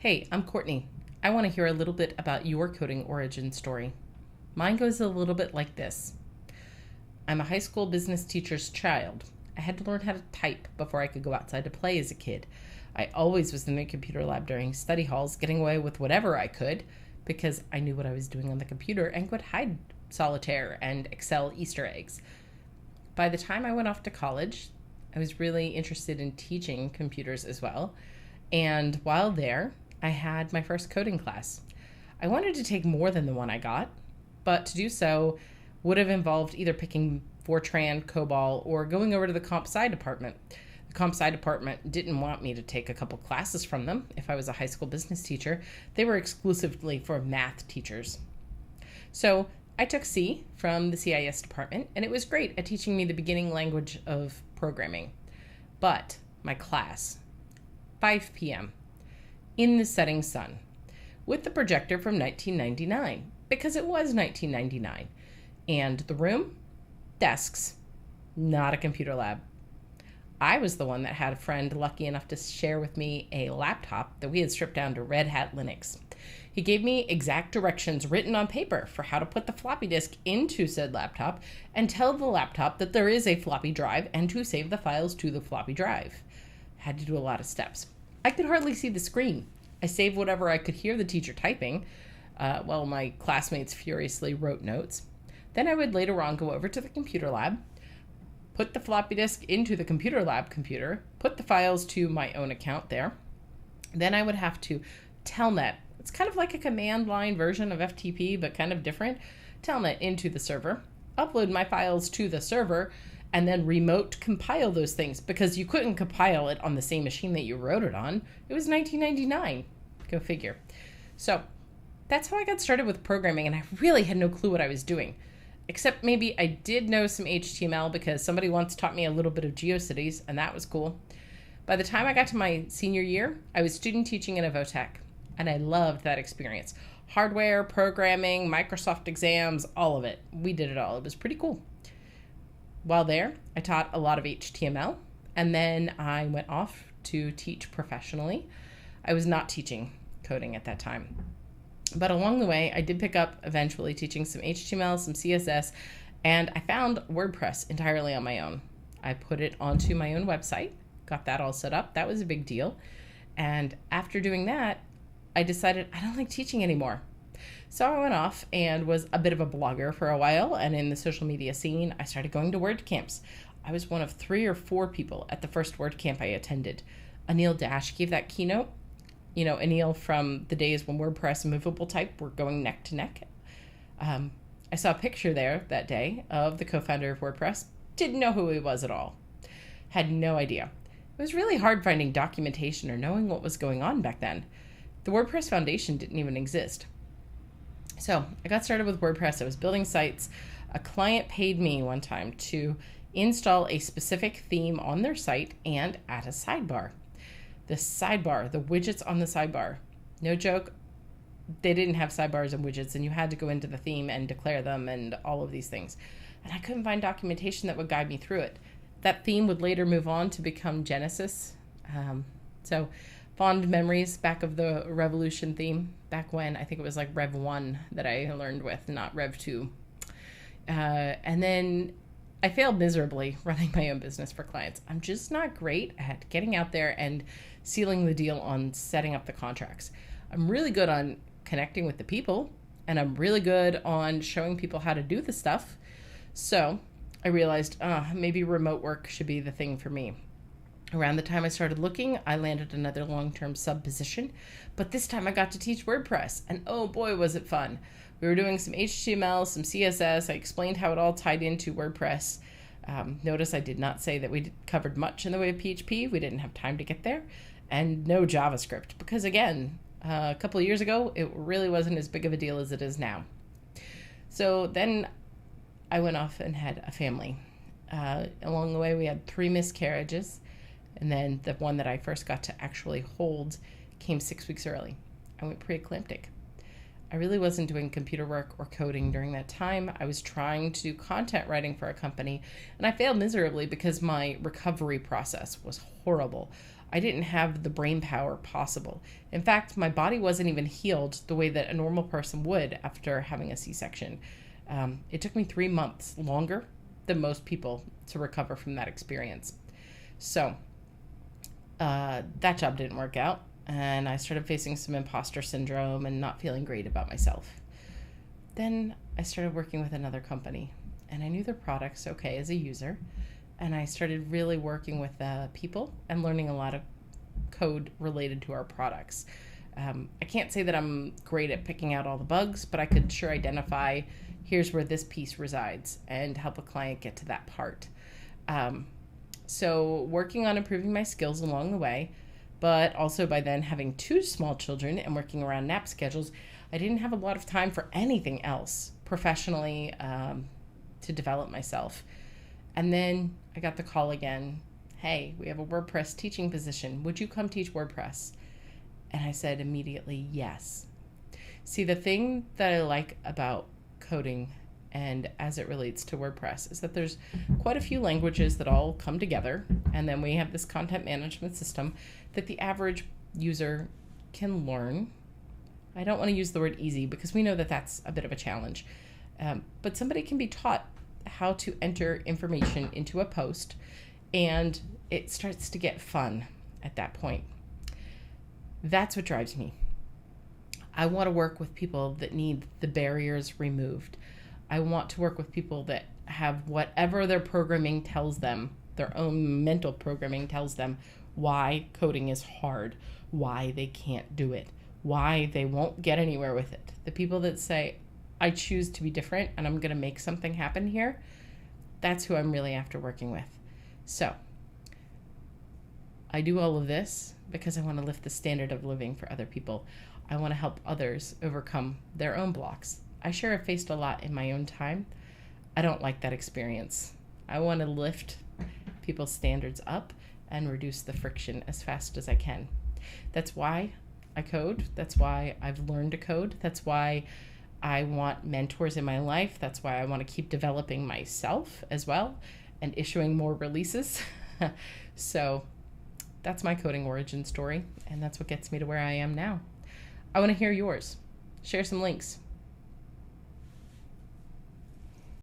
Hey, I'm Courtney. I want to hear a little bit about your coding origin story. Mine goes a little bit like this. I'm a high school business teacher's child. I had to learn how to type before I could go outside to play as a kid. I always was in the computer lab during study halls, getting away with whatever I could because I knew what I was doing on the computer and could hide solitaire and Excel Easter eggs. By the time I went off to college, I was really interested in teaching computers as well. And while there, I had my first coding class. I wanted to take more than the one I got, but to do so would have involved either picking Fortran, COBOL, or going over to the comp sci department. The comp sci department didn't want me to take a couple classes from them if I was a high school business teacher. They were exclusively for math teachers. So I took C from the CIS department, and it was great at teaching me the beginning language of programming. But my class, 5 p.m., in the setting sun, with the projector from 1999, because it was 1999. And the room? Desks, not a computer lab. I was the one that had a friend lucky enough to share with me a laptop that we had stripped down to Red Hat Linux. He gave me exact directions written on paper for how to put the floppy disk into said laptop and tell the laptop that there is a floppy drive and to save the files to the floppy drive. Had to do a lot of steps. I could hardly see the screen. I saved whatever I could hear the teacher typing while my classmates furiously wrote notes. Then I would later on go over to the computer lab, put the floppy disk into the computer lab computer, put the files to my own account there. Then I would have to telnet. It's kind of like a command line version of FTP, but kind of different. Telnet into the server, upload my files to the server, and then remote compile those things because you couldn't compile it on the same machine that you wrote it on. It was 1999. Go figure. So that's how I got started with programming, and I really had no clue what I was doing. Except maybe I did know some HTML because somebody once taught me a little bit of GeoCities, and that was cool. By the time I got to my senior year, I was student teaching in a VOTEC, and I loved that experience. Hardware, programming, Microsoft exams, all of it. We did it all. It was pretty cool. While there, I taught a lot of HTML, and then I went off to teach professionally. I was not teaching coding at that time. But along the way, I did pick up eventually teaching some HTML, some CSS, and I found WordPress entirely on my own. I put it onto my own website, got that all set up. That was a big deal. And after doing that, I decided I don't like teaching anymore. So I went off and was a bit of a blogger for a while, and in the social media scene, I started going to WordCamps. I was one of 3 or 4 people at the first WordCamp I attended. Anil Dash gave that keynote. You know, Anil from the days when WordPress and Movable Type were going neck to neck. I saw a picture there that day of the co-founder of WordPress. Didn't know who he was at all. Had no idea. It was really hard finding documentation or knowing what was going on back then. The WordPress Foundation didn't even exist. So I got started with WordPress. I was building sites. A client paid me one time to install a specific theme on their site and add a sidebar. The sidebar, the widgets on the sidebar, no joke, they didn't have sidebars and widgets, and you had to go into the theme and declare them and all of these things. And I couldn't find documentation that would guide me through it. That theme would later move on to become Genesis. So fond memories back of the Revolution theme, back when I think it was like Rev 1 that I learned with, not Rev 2. And then I failed miserably running my own business for clients. I'm just not great at getting out there and sealing the deal on setting up the contracts. I'm really good on connecting with the people, and I'm really good on showing people how to do the stuff. So I realized maybe remote work should be the thing for me. Around the time I started looking, I landed another long-term sub position, but this time I got to teach WordPress, and oh boy, was it fun. We were doing some HTML, some CSS. I explained how it all tied into WordPress. Notice I did not say that we covered much in the way of PHP. We didn't have time to get there. And no JavaScript, because again, a couple of years ago, it really wasn't as big of a deal as it is now. So then I went off and had a family. Along the way, we had 3 miscarriages. And then the one that I first got to actually hold came 6 weeks early. I went preeclamptic. I really wasn't doing computer work or coding during that time. I was trying to do content writing for a company, and I failed miserably because my recovery process was horrible. I didn't have the brain power possible. In fact, my body wasn't even healed the way that a normal person would after having a C-section. It took me 3 months longer than most people to recover from that experience. So that job didn't work out, and I started facing some imposter syndrome and not feeling great about myself. Then I started working with another company, and I knew their products okay as a user, and I started really working with people and learning a lot of code related to our products. I can't say that I'm great at picking out all the bugs, but I could sure identify here's where this piece resides and help a client get to that part. So working on improving my skills along the way, but also by then having 2 small children and working around nap schedules, I didn't have a lot of time for anything else professionally to develop myself. And then I got the call again. Hey, we have a WordPress teaching position. Would you come teach WordPress? And I said immediately, yes. See, the thing that I like about coding and as it relates to WordPress is that there's quite a few languages that all come together. And then we have this content management system that the average user can learn. I don't want to use the word easy because we know that that's a bit of a challenge. But somebody can be taught how to enter information into a post, and it starts to get fun at that point. That's what drives me. I want to work with people that need the barriers removed. I want to work with people that have whatever their programming tells them, their own mental programming tells them why coding is hard, why they can't do it, why they won't get anywhere with it. The people that say, I choose to be different and I'm going to make something happen here, that's who I'm really after working with. So I do all of this because I want to lift the standard of living for other people. I want to help others overcome their own blocks. I sure have faced a lot in my own time. I don't like that experience. I want to lift people's standards up and reduce the friction as fast as I can. That's why I code. That's why I've learned to code. That's why I want mentors in my life. That's why I want to keep developing myself as well and issuing more releases. So that's my coding origin story, and that's what gets me to where I am now. I want to hear yours. Share some links.